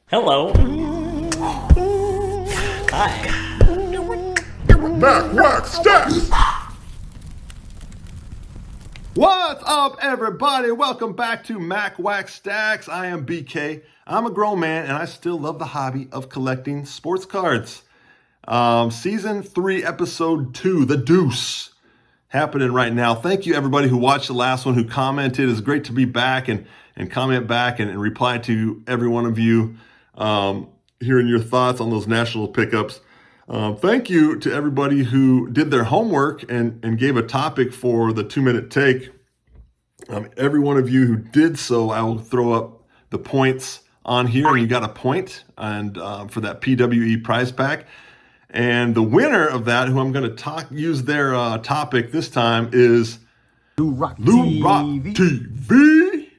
Hello. Hi. Mac Wax Stacks! What's up, everybody? Welcome back to Mac Wax Stacks. I am BK. I'm a grown man, and I still love the hobby of collecting sports cards. Season 3, Episode 2, The Deuce, happening right now. Thank you, everybody who watched the last one, who commented. It's great to be back and comment back and reply to every one of you, hearing your thoughts on those national pickups. Thank you to everybody who did their homework and gave a topic for the 2-minute take. Every one of you who did so, I will throw up the points on here, and you got a point and for that PWE prize pack. And the winner of that, who I'm going to use their topic this time, is Lou Rock TV.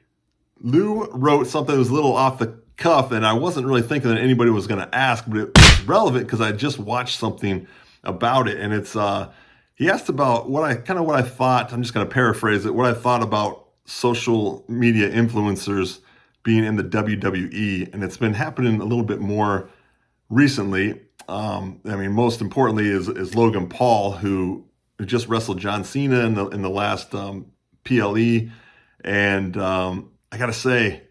Lou wrote something that was a little off the cuff, and I wasn't really thinking that anybody was going to ask, but it was relevant because I just watched something about it. And it's he asked about what I thought. I'm just going to paraphrase it. What I thought about social media influencers being in the WWE, and it's been happening a little bit more recently. Most importantly is Logan Paul, who just wrestled John Cena in the last PLE, and I gotta say,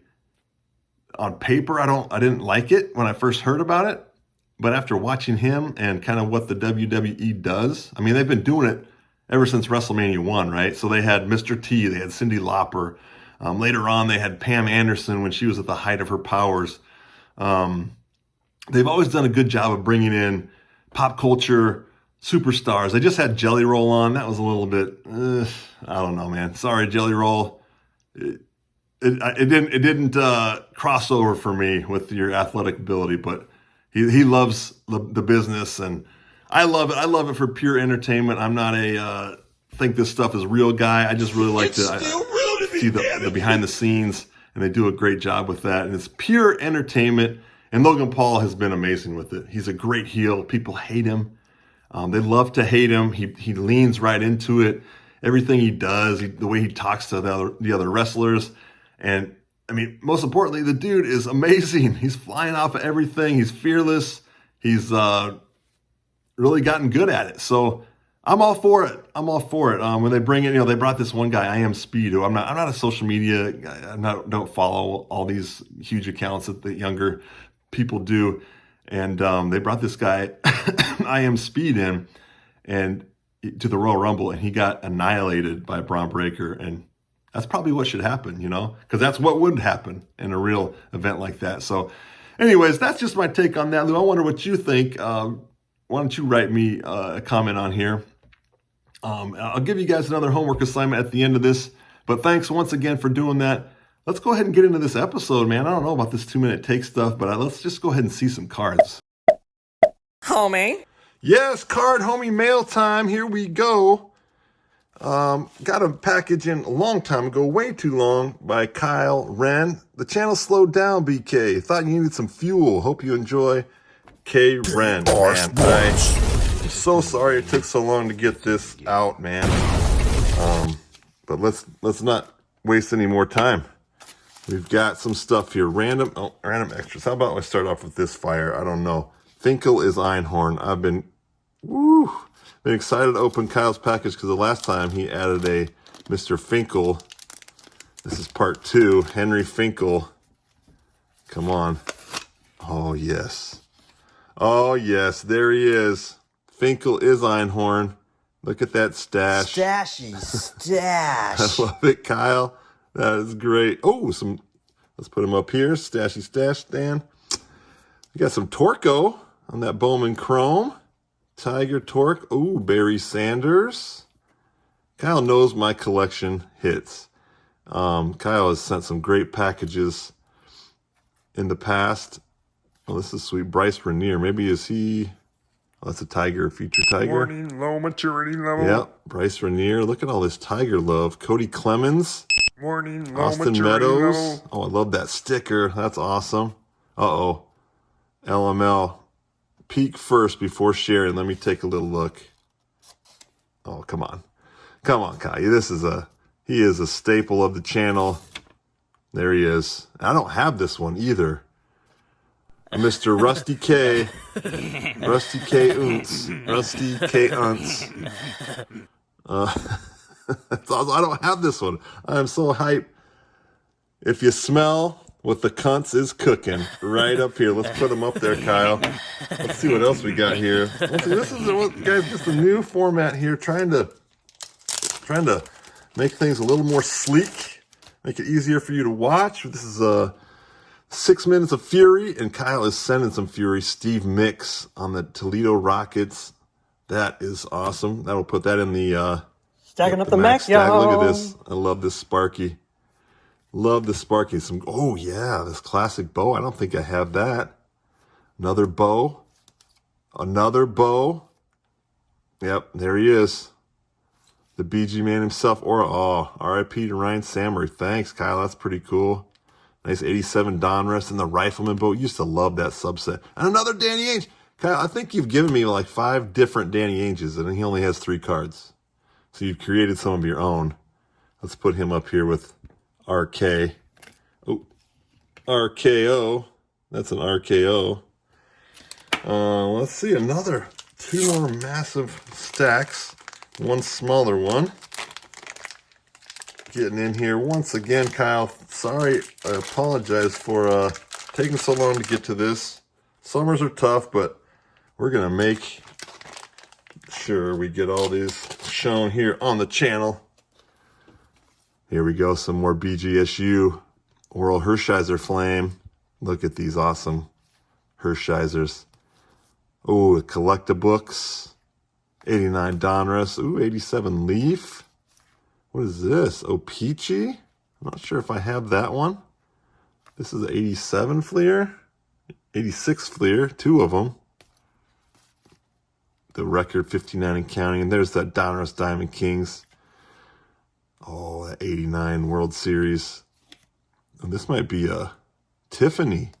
on paper, I didn't like it when I first heard about it, but after watching him and kind of what the WWE does, I mean, they've been doing it ever since WrestleMania 1, right? So they had Mr. T, they had Cyndi Lauper. Later on, they had Pam Anderson when she was at the height of her powers. They've always done a good job of bringing in pop culture superstars. They just had Jelly Roll on. That was a little bit, I don't know, man. Sorry, Jelly Roll. It didn't cross over for me with your athletic ability, but he loves the business, and I love it. I love it for pure entertainment. I'm not a think this stuff is real guy. I just really like to see the behind the scenes, and they do a great job with that. And it's pure entertainment. And Logan Paul has been amazing with it. He's a great heel. People hate him. They love to hate him. He leans right into it. Everything he does, the way he talks to the other wrestlers. And, I mean, most importantly, the dude is amazing. He's flying off of everything. He's fearless. He's really gotten good at it. So I'm all for it. When they bring in, they brought this one guy, I Am Speed, who I'm not a social media guy. Don't follow all these huge accounts that the younger people do. And they brought this guy, I Am Speed, in and to the Royal Rumble, and he got annihilated by Braun Breaker. And that's probably what should happen, because that's what would happen in a real event like that. So anyways, that's just my take on that, Lou. I wonder what you think. Why don't you write me a comment on here? I'll give you guys another homework assignment at the end of this, but thanks once again for doing that. Let's go ahead and get into this episode, man. I don't know about this 2-minute take stuff, but let's just go ahead and see some cards. Homie. Yes, card homie mail time. Here we go. Got a package in a long time ago, way too long, by K Ren. The channel slowed down, BK. Thought you needed some fuel. Hope you enjoy. K Ren. Man, I'm so sorry it took so long to get this out, man. But let's not waste any more time. We've got some stuff here. Random extras. How about I start off with this fire? I don't know. Finkel is Einhorn. I've been excited to open Kyle's package because the last time he added a Mr. Finkel. This is part 2. Henry Finkel. Come on. Oh, yes. Oh, yes. There he is. Finkel is Einhorn. Look at that stash. Stashy stash. I love it, Kyle. That is great. Oh, let's put him up here. Stashy stash stand. We got some Torco on that Bowman Chrome. Tiger Torque. Oh, Barry Sanders. Kyle knows my collection hits. Kyle has sent some great packages in the past. Oh, this is sweet. Bryce Rainier. Maybe is he... Oh, that's a Tiger, feature Tiger. Warning, low maturity level. Yep, Bryce Rainier. Look at all this Tiger love. Cody Clemens. Warning, low Austin maturity Meadows. level. Oh, I love that sticker. That's awesome. Uh-oh. LML. Peek first before sharing. Let me take a little look. Oh, come on. Come on, Kai. He is a staple of the channel. There he is. I don't have this one either. Mr. Rusty K. Rusty K. Unts. Rusty K. Unts. That's awesome. I don't have this one. I am so hyped. If you smell what the cunts is cooking, right up here. Let's put them up there, Kyle. Let's see what else we got here. This is guys, just a new format here, trying to make things a little more sleek, make it easier for you to watch. This is 6 minutes of fury, and Kyle is sending some fury. Steve Mix on the Toledo Rockets. That is awesome. That'll put that in the Stacking up the max, stack. y'all. Look at this. I love this Sparky. Love the Sparky. Oh yeah, this classic bow. I don't think I have that. Another bow. Another bow. Yep, there he is. The BG man himself. Or R.I.P. to Ryan Samurai. Thanks, Kyle. That's pretty cool. Nice 87 Donruss and the Rifleman bow. Used to love that subset. And another Danny Ainge. Kyle, I think you've given me like 5 different Danny Ainges, and he only has 3 cards. So you've created some of your own. Let's put him up here with RK. Oh, RKO. That's an RKO. Let's see, another 2 more massive stacks. One smaller one. Getting in here once again, Kyle. Sorry, I apologize for taking so long to get to this. Summers are tough, but we're going to make sure we get all these shown here on the channel. Here we go, some more BGSU Oral Hershiser Flame. Look at these awesome Hershisers. Oh, Collectabooks. 89 Donruss. Ooh, 87 Leaf. What is this? Oh, Peachy? I'm not sure if I have that one. This is 87 Fleer. 86 Fleer, 2 of them. The record 59 and counting. And there's that Donruss Diamond Kings. Oh, that 89 World Series. And this might be a Tiffany.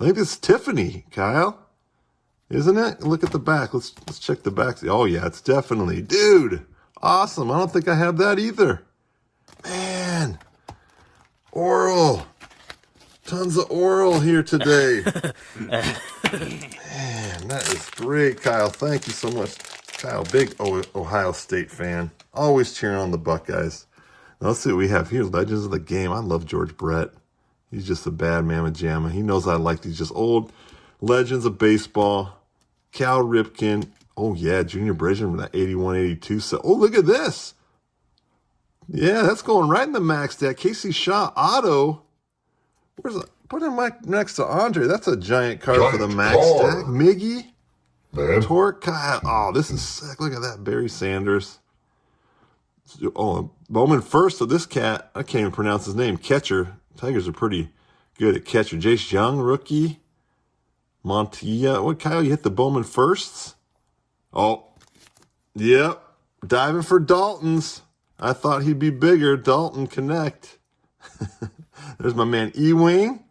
I think this is Tiffany, Kyle. Isn't it? Look at the back. Let's check the back. Oh, yeah, it's definitely. Dude, awesome. I don't think I have that either. Man. Oral. Tons of oral here today. Man, that is great, Kyle. Thank you so much. Kyle, big Ohio State fan. Always cheering on the Buckeyes. Now, let's see what we have here. Legends of the Game. I love George Brett. He's just a bad mamma jamma. He knows I like these just old legends of baseball. Cal Ripken. Oh, yeah, Junior Bridgman from that 81-82 set. Oh, look at this. Yeah, that's going right in the max stack. Casey Shaw auto. Where's that? Put him next to Andre. That's a giant card for the max stack. Miggy. Man. Torque. Kyle. Oh, this is sick. Look at that. Barry Sanders. Oh, Bowman first. So this cat, I can't even pronounce his name. Catcher. Tigers are pretty good at catcher. Jace Young, rookie. Montilla. What, Kyle? You hit the Bowman firsts? Oh, yep. Diving for Dalton's. I thought he'd be bigger. Dalton Connect. There's my man E-Wing.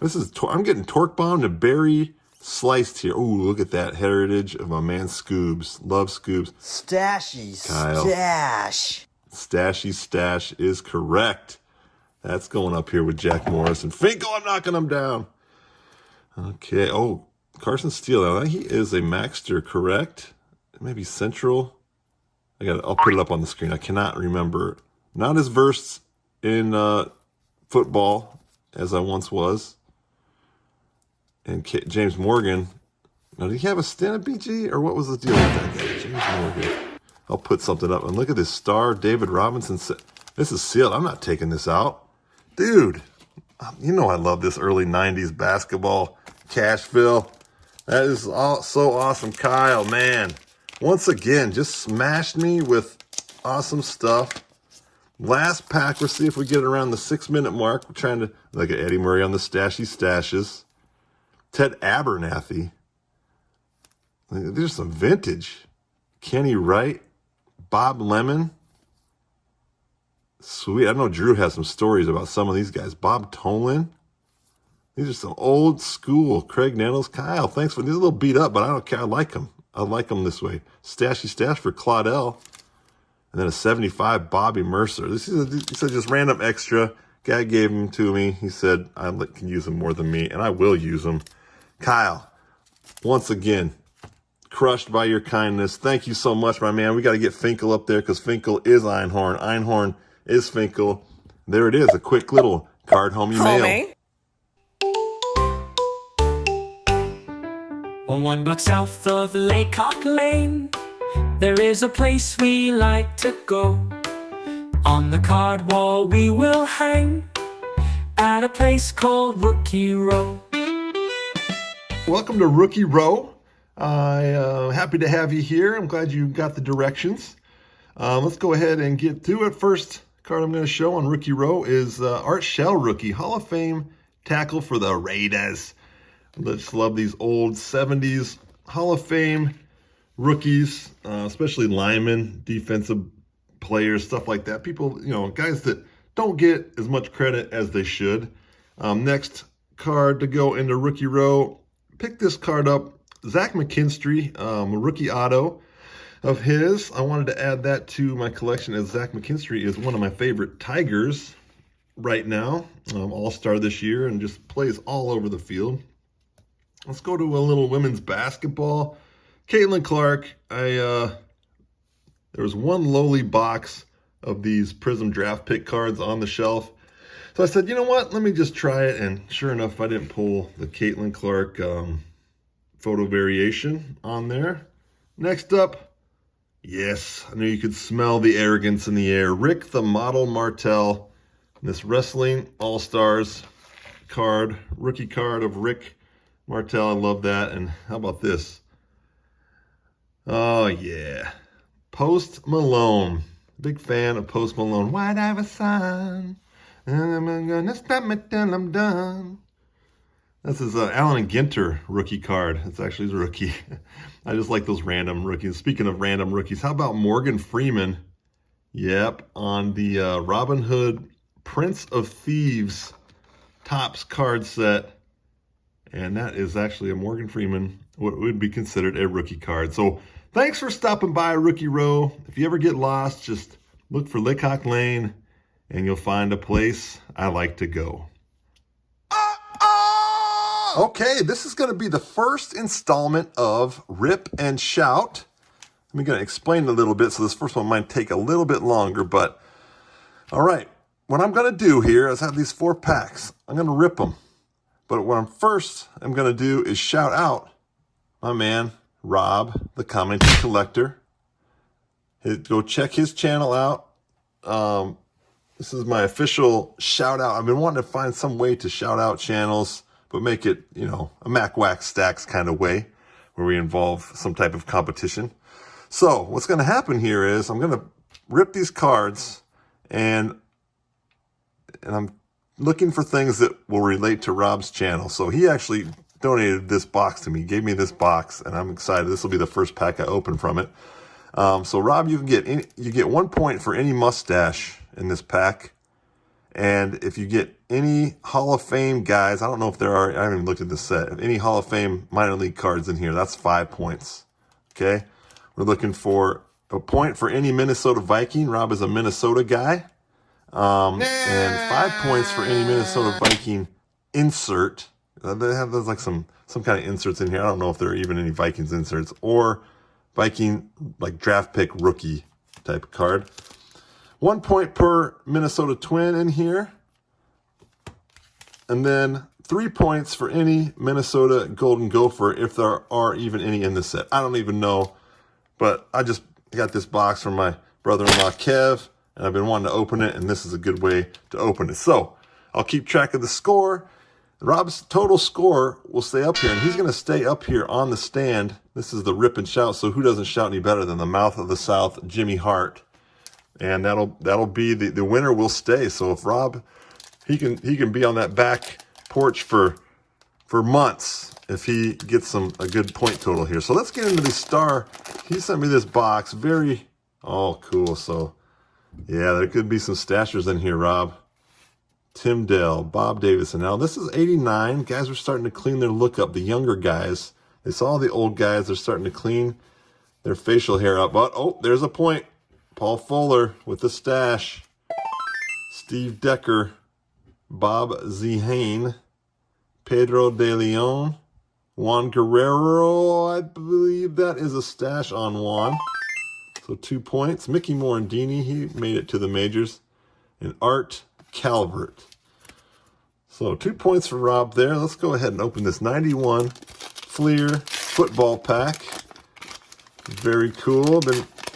This is, I'm getting torque bombed and Barry sliced here. Ooh, look at that heritage of my man Scoobs. Love Scoobs. Stashy Kyle. stash. Stashy stash is correct. That's going up here with Jack Morris and Finkel. I'm knocking him down. Okay. Oh, Carson Steele. Now, he is a Maxter, correct? Maybe Central. I'll put it up on the screen. I cannot remember. Not as versed in football as I once was. And James Morgan. Now, did he have a stint at BG? Or what was the deal with that guy? James Morgan. I'll put something up. And look at this star, David Robinson. This is sealed. I'm not taking this out. Dude, you know I love this early 90s basketball cash fill. That is so awesome. Kyle, man. Once again, just smashed me with awesome stuff. Last pack, we'll see if we get around the 6-minute mark. We're trying to look at Eddie Murray on the stashy stashes. Ted Abernathy. There's some vintage. Kenny Wright. Bob Lemon. Sweet. I know Drew has some stories about some of these guys. Bob Tolan. These are some old school. Craig Nettles. Kyle, thanks for these. A little beat up, but I don't care. I like them. I like them this way. Stashy stash for Claudel. And then a 75 Bobby Mercer. This is just random extra. Guy gave them to me. He said I can use them more than me, and I will use them. Kyle, once again, crushed by your kindness. Thank you so much, my man. We got to get Finkel up there because Finkel is Einhorn. Einhorn is Finkel. There it is, a quick little card homie mail. Homie. On 1 block south of Laycock Lane, there is a place we like to go. On the card wall we will hang at a place called Rookie Row. Welcome to Rookie Row. I'm happy to have you here. I'm glad you got the directions. Let's go ahead and get to it. First card I'm going to show on Rookie Row is Art Shell rookie, Hall of Fame tackle for the Raiders. Let's love these old 70s Hall of Fame rookies, especially linemen, defensive players, stuff like that. People, guys that don't get as much credit as they should. Next card to go into Rookie Row, pick this card up, Zach McKinstry, a rookie auto of his. I wanted to add that to my collection as Zach McKinstry is one of my favorite Tigers right now. All-star this year and just plays all over the field. Let's go to a little women's basketball. Caitlin Clark, there was one lowly box of these Prism draft pick cards on the shelf. So I said, you know what, let me just try it. And sure enough, I didn't pull the Caitlin Clark photo variation on there. Next up, yes, I knew you could smell the arrogance in the air. Rick the Model Martel, this Wrestling All-Stars card, rookie card of Rick Martel. I love that. And how about this? Oh, yeah. Post Malone. Big fan of Post Malone. White Iverson. And I'm gonna stop me till I'm done. This is Allen and Ginter rookie card. It's actually his rookie. I just like those random rookies. Speaking of random rookies, how about Morgan Freeman? Yep, on the Robin Hood Prince of Thieves Topps card set. And that is actually a Morgan Freeman, what would be considered a rookie card. So thanks for stopping by Rookie Row. If you ever get lost, just look for Laycock Lane and you'll find a place I like to go. Okay, this is going to be the first installment of Rip and Shout. I'm going to explain a little bit, so this first one might take a little bit longer, but all right. What I'm going to do here is have these 4 packs. I'm going to rip them. But what I'm going to do is shout out my man, Rob, the commenting collector. Go check his channel out. This is my official shout out. I've been wanting to find some way to shout out channels, but make it, a Mac Wax Stacks kind of way where we involve some type of competition. So what's going to happen here is I'm going to rip these cards and I'm looking for things that will relate to Rob's channel. So he actually donated this box to me, gave me this box, and I'm excited. This will be the first pack I open from it. So Rob, you get 1 point for any mustache in this pack. And if you get any Hall of Fame guys, I don't know if there are, I haven't even looked at this set, if any Hall of Fame minor league cards in here, that's 5 points. Okay? We're looking for a point for any Minnesota Viking. Rob is a Minnesota guy. And 5 points for any Minnesota Viking insert. They have those like some kind of inserts in here. I don't know if there are even any Vikings inserts or Viking like draft pick rookie type of card. 1 point per Minnesota Twin in here. And then 3 points for any Minnesota Golden Gopher if there are even any in this set. I don't even know, but I just got this box from my brother-in-law Kev. And I've been wanting to open it, and this is a good way to open it. So I'll keep track of the score. Rob's total score will stay up here, and he's going to stay up here on the stand. This is the Rip and Shout, so who doesn't shout any better than the Mouth of the South, Jimmy Hart? And that'll be the winner will stay. So if Rob, he can be on that back porch for months if he gets a good point total here. So let's get into the star. He sent me this box. Cool. So yeah, there could be some stashers in here, Rob. Tim Dell, Bob Davison. Now, this is 89. Guys are starting to clean their look up. The younger guys. They saw the old guys. They're starting to clean their facial hair up. But, there's a point. Paul Fuller with the stash. Steve Decker. Bob Zehane. Pedro De Leon. Juan Guerrero, I believe that is a stash on Juan. So 2 points. Mickey Morandini, he made it to the majors. And Art Calvert. So 2 points for Rob there. Let's go ahead and open this 91 Fleer football pack. Very cool.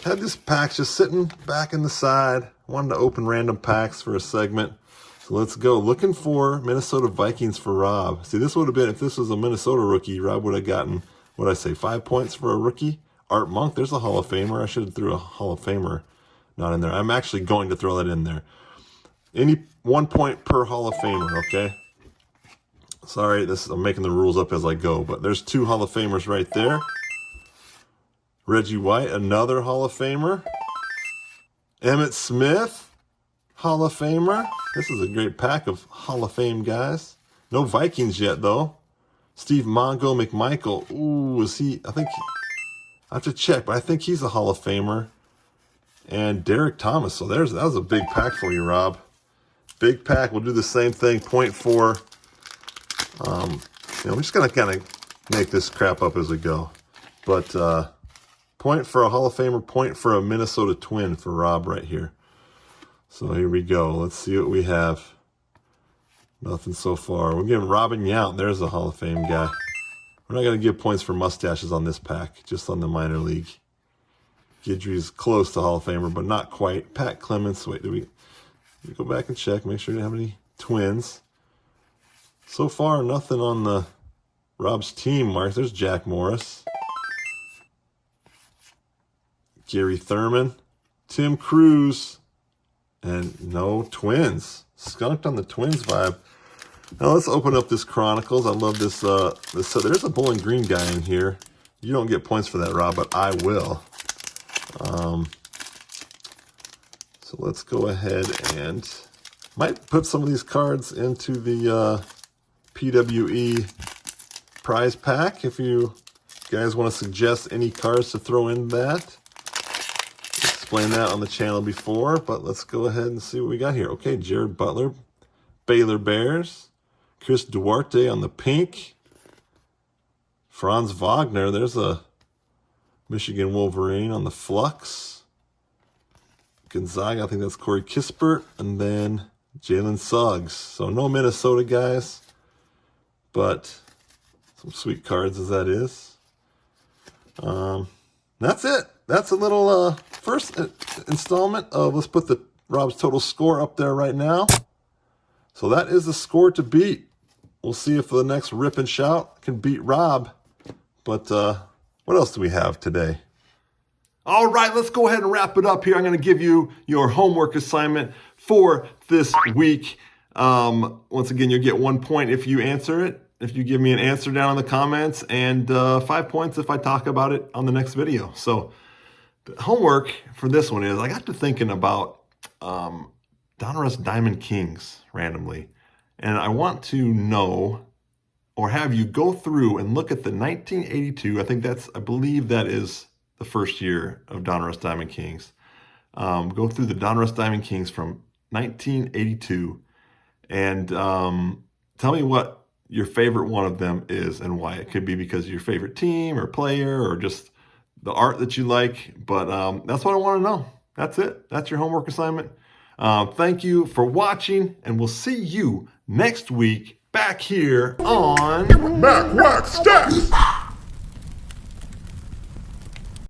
Had this pack just sitting back in the side. Wanted to open random packs for a segment. So let's go. Looking for Minnesota Vikings for Rob. See, this would have been, if this was a Minnesota rookie, Rob would have gotten, what did I say, 5 points for a rookie? Art Monk, there's a Hall of Famer. I should have threw a Hall of Famer not in there. I'm actually going to throw that in there. Any 1 point per Hall of Famer, okay? Sorry, I'm making the rules up as I go, but there's 2 Hall of Famers right there. Reggie White, another Hall of Famer. Emmitt Smith, Hall of Famer. This is a great pack of Hall of Fame guys. No Vikings yet, though. Steve Mongo McMichael. Ooh, is he? I have to check, but I think he's a Hall of Famer. And Derek Thomas. So that was a big pack for you, Rob. Big pack. We'll do the same thing. 0.4. I'm just going to kind of make this crap up as we go. But point for a Hall of Famer, point for a Minnesota Twin for Rob right here. So here we go. Let's see what we have. Nothing so far. We're giving Robin Yount. There's a Hall of Fame guy. We're not going to give points for mustaches on this pack, just on the minor league. Guidry's close to Hall of Famer, but not quite. Pat Clements. Wait, did we go back and check? Make sure we didn't have any Twins. So far, nothing on the Rob's team mark. There's Jack Morris. Gary Thurman. Tim Cruz. And no Twins. Skunked on the Twins vibe. Now let's open up this Chronicles. I love this. So there's a Bowling Green guy in here. You don't get points for that, Rob, but I will. So let's go ahead and might put some of these cards into the PWE prize pack. If you guys want to suggest any cards to throw in that. Explained that on the channel before, but let's go ahead and see what we got here. Okay, Jared Butler, Baylor Bears, Chris Duarte on the pink, Franz Wagner, there's a Michigan Wolverine on the Flux, Gonzaga, I think that's Corey Kispert, and then Jalen Suggs. So no Minnesota guys, but some sweet cards as that is. That's it. That's a little first installment of, let's put the Rob's total score up there right now. So that is the score to beat. We'll see if the next Rip and Shout can beat Rob. But what else do we have today? All right, let's go ahead and wrap it up here. I'm going to give you your homework assignment for this week. Once again, you'll get 1 point if you answer it. If you give me an answer down in the comments, and 5 points if I talk about it on the next video. So the homework for this one is, I got to thinking about Donruss Diamond Kings randomly. And I want to know, or have you go through and look at the 1982, I believe that is the first year of Donruss Diamond Kings. Go through the Donruss Diamond Kings from 1982 and tell me what your favorite one of them is and why. It could be because of your favorite team or player or just the art that you like, but that's what I want to know. That's it. That's your homework assignment. Thank you for watching, and we'll see you next week back here on Mac Wax Stacks!